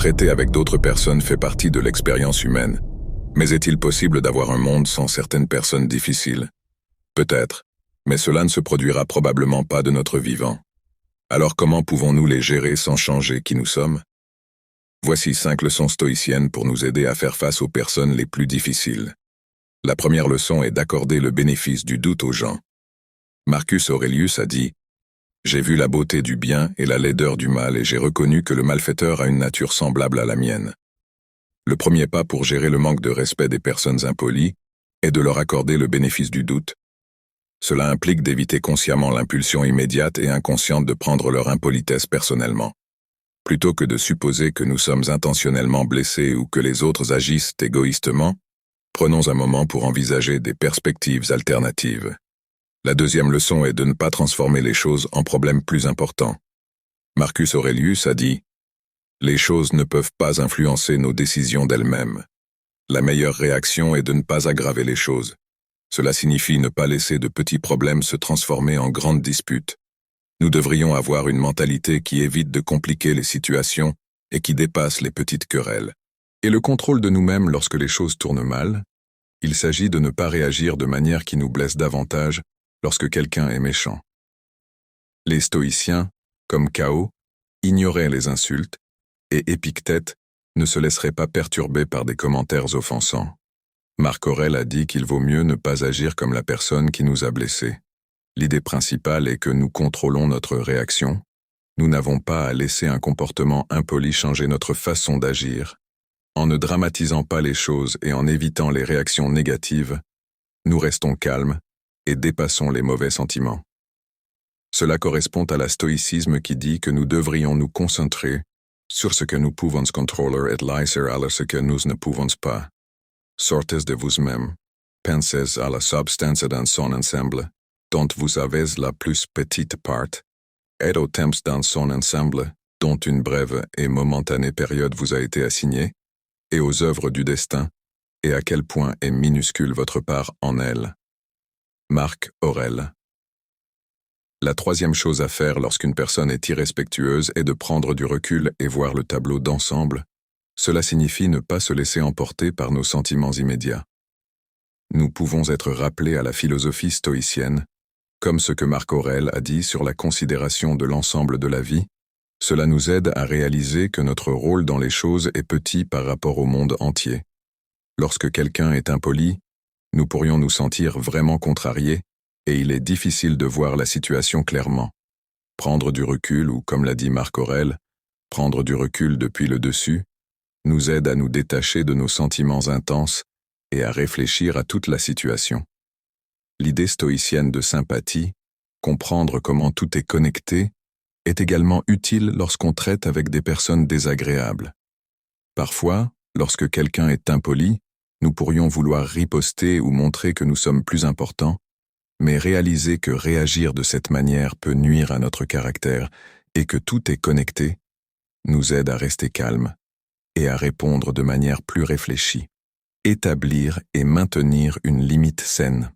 Traiter avec d'autres personnes fait partie de l'expérience humaine. Mais est-il possible d'avoir un monde sans certaines personnes difficiles? Peut-être, mais cela ne se produira probablement pas de notre vivant. Alors comment pouvons-nous les gérer sans changer qui nous sommes? Voici 5 leçons stoïciennes pour nous aider à faire face aux personnes les plus difficiles. La première leçon est d'accorder le bénéfice du doute aux gens. Marcus Aurelius a dit « J'ai vu la beauté du bien et la laideur du mal et j'ai reconnu que le malfaiteur a une nature semblable à la mienne. » Le premier pas pour gérer le manque de respect des personnes impolies est de leur accorder le bénéfice du doute. Cela implique d'éviter consciemment l'impulsion immédiate et inconsciente de prendre leur impolitesse personnellement. Plutôt que de supposer que nous sommes intentionnellement blessés ou que les autres agissent égoïstement, prenons un moment pour envisager des perspectives alternatives. La deuxième leçon est de ne pas transformer les choses en problèmes plus importants. Marcus Aurelius a dit « Les choses ne peuvent pas influencer nos décisions d'elles-mêmes. La meilleure réaction est de ne pas aggraver les choses. Cela signifie ne pas laisser de petits problèmes se transformer en grandes disputes. Nous devrions avoir une mentalité qui évite de compliquer les situations et qui dépasse les petites querelles. Et le contrôle de nous-mêmes lorsque les choses tournent mal, il s'agit de ne pas réagir de manière qui nous blesse davantage lorsque quelqu'un est méchant. Les stoïciens, comme Cao, ignoraient les insultes, et Épictète ne se laisserait pas perturber par des commentaires offensants. Marc Aurèle a dit qu'il vaut mieux ne pas agir comme la personne qui nous a blessés. L'idée principale est que nous contrôlons notre réaction. Nous n'avons pas à laisser un comportement impoli changer notre façon d'agir. En ne dramatisant pas les choses et en évitant les réactions négatives, nous restons calmes et dépassons les mauvais sentiments. Cela correspond à la stoïcisme qui dit que nous devrions nous concentrer sur ce que nous pouvons contrôler et laisser aller ce que nous ne pouvons pas. Sortez de vous-même, pensez à la substance dans son ensemble, dont vous avez la plus petite part, et au temps dans son ensemble, dont une brève et momentanée période vous a été assignée, et aux œuvres du destin, et à quel point est minuscule votre part en elle. Marc Aurèle. La troisième chose à faire lorsqu'une personne est irrespectueuse est de prendre du recul et voir le tableau d'ensemble. Cela signifie ne pas se laisser emporter par nos sentiments immédiats. Nous pouvons être rappelés à la philosophie stoïcienne, comme ce que Marc Aurèle a dit sur la considération de l'ensemble de la vie. Cela nous aide à réaliser que notre rôle dans les choses est petit par rapport au monde entier. Lorsque quelqu'un est impoli, nous pourrions nous sentir vraiment contrariés, et il est difficile de voir la situation clairement. Prendre du recul, ou comme l'a dit Marc Aurèle, prendre du recul depuis le dessus, nous aide à nous détacher de nos sentiments intenses et à réfléchir à toute la situation. L'idée stoïcienne de sympathie, comprendre comment tout est connecté, est également utile lorsqu'on traite avec des personnes désagréables. Parfois, lorsque quelqu'un est impoli, nous pourrions vouloir riposter ou montrer que nous sommes plus importants, mais réaliser que réagir de cette manière peut nuire à notre caractère et que tout est connecté, nous aide à rester calme et à répondre de manière plus réfléchie. Établir et maintenir une limite saine.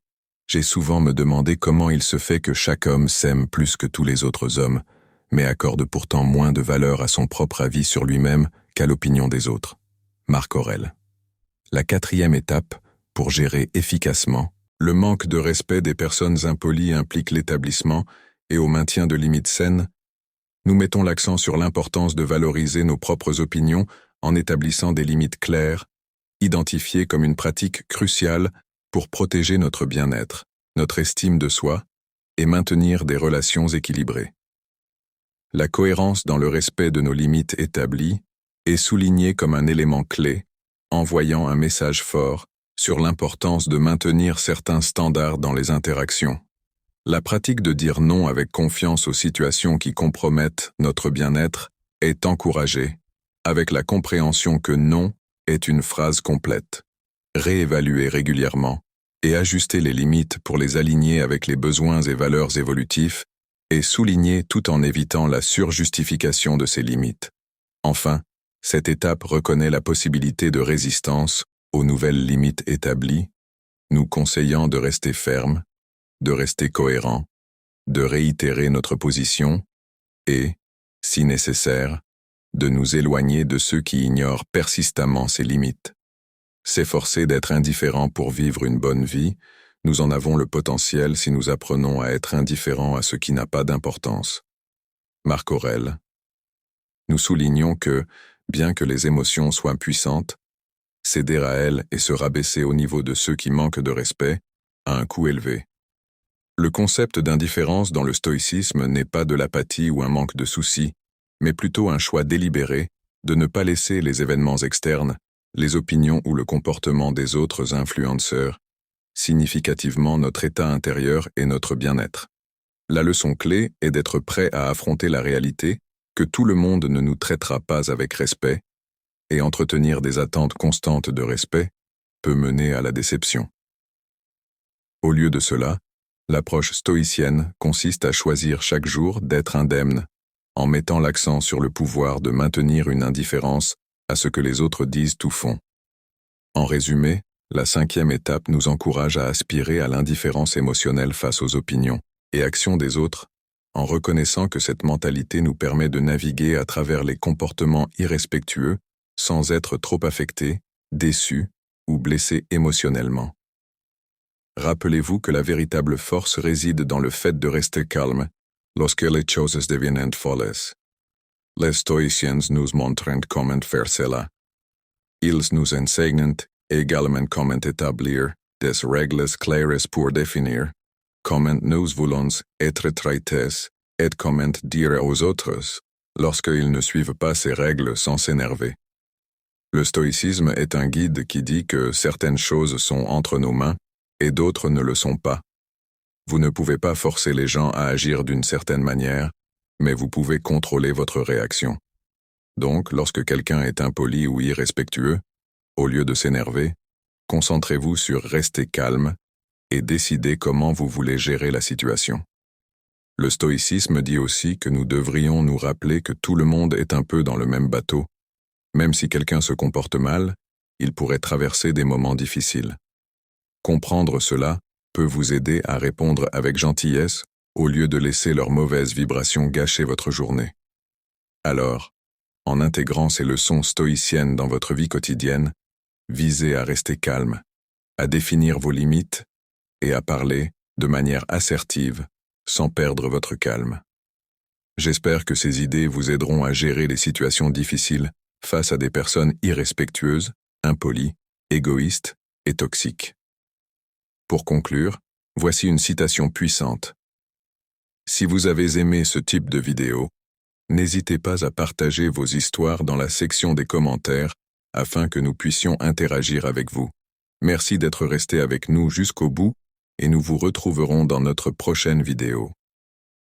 J'ai souvent me demandé comment il se fait que chaque homme s'aime plus que tous les autres hommes, mais accorde pourtant moins de valeur à son propre avis sur lui-même qu'à l'opinion des autres. Marc Aurèle. La quatrième étape, pour gérer efficacement, le manque de respect des personnes impolies implique l'établissement et au maintien de limites saines. Nous mettons l'accent sur l'importance de valoriser nos propres opinions en établissant des limites claires, identifiées comme une pratique cruciale pour protéger notre bien-être, notre estime de soi et maintenir des relations équilibrées. La cohérence dans le respect de nos limites établies est soulignée comme un élément clé, envoyant un message fort sur l'importance de maintenir certains standards dans les interactions. La pratique de dire non avec confiance aux situations qui compromettent notre bien-être est encouragée, avec la compréhension que non est une phrase complète. Réévaluer régulièrement et ajuster les limites pour les aligner avec les besoins et valeurs évolutifs et souligner tout en évitant la surjustification de ces limites. Enfin, cette étape reconnaît la possibilité de résistance aux nouvelles limites établies, nous conseillant de rester ferme, de rester cohérent, de réitérer notre position et, si nécessaire, de nous éloigner de ceux qui ignorent persistamment ses limites. S'efforcer d'être indifférent pour vivre une bonne vie, nous en avons le potentiel si nous apprenons à être indifférents à ce qui n'a pas d'importance. Marc Aurèle. Nous soulignons que, bien que les émotions soient puissantes, céder à elles et se rabaisser au niveau de ceux qui manquent de respect a un coût élevé. Le concept d'indifférence dans le stoïcisme n'est pas de l'apathie ou un manque de soucis, mais plutôt un choix délibéré de ne pas laisser les événements externes, les opinions ou le comportement des autres influenceurs, significativement notre état intérieur et notre bien-être. La leçon clé est d'être prêt à affronter la réalité que tout le monde ne nous traitera pas avec respect, et entretenir des attentes constantes de respect peut mener à la déception. Au lieu de cela, l'approche stoïcienne consiste à choisir chaque jour d'être indemne, en mettant l'accent sur le pouvoir de maintenir une indifférence à ce que les autres disent ou font. En résumé, la 5e étape nous encourage à aspirer à l'indifférence émotionnelle face aux opinions et actions des autres, en reconnaissant que cette mentalité nous permet de naviguer à travers les comportements irrespectueux sans être trop affectés, déçus ou blessés émotionnellement. Rappelez-vous que la véritable force réside dans le fait de rester calme lorsque les choses deviennent folles. Les stoïciens nous montrent comment faire cela. Ils nous enseignent également comment établir des règles claires pour définir comment nous voulons être traités et comment dire aux autres lorsqu'ils ne suivent pas ces règles sans s'énerver. Le stoïcisme est un guide qui dit que certaines choses sont entre nos mains et d'autres ne le sont pas. Vous ne pouvez pas forcer les gens à agir d'une certaine manière, mais vous pouvez contrôler votre réaction. Donc, lorsque quelqu'un est impoli ou irrespectueux, au lieu de s'énerver, concentrez-vous sur rester calme et décidez comment vous voulez gérer la situation. Le stoïcisme dit aussi que nous devrions nous rappeler que tout le monde est un peu dans le même bateau. Même si quelqu'un se comporte mal, il pourrait traverser des moments difficiles. Comprendre cela peut vous aider à répondre avec gentillesse au lieu de laisser leurs mauvaises vibrations gâcher votre journée. Alors, en intégrant ces leçons stoïciennes dans votre vie quotidienne, visez à rester calme, à définir vos limites et à parler de manière assertive sans perdre votre calme. J'espère que ces idées vous aideront à gérer les situations difficiles face à des personnes irrespectueuses, impolies, égoïstes et toxiques. Pour conclure, voici une citation puissante. Si vous avez aimé ce type de vidéo, n'hésitez pas à partager vos histoires dans la section des commentaires afin que nous puissions interagir avec vous. Merci d'être resté avec nous jusqu'au bout et nous vous retrouverons dans notre prochaine vidéo.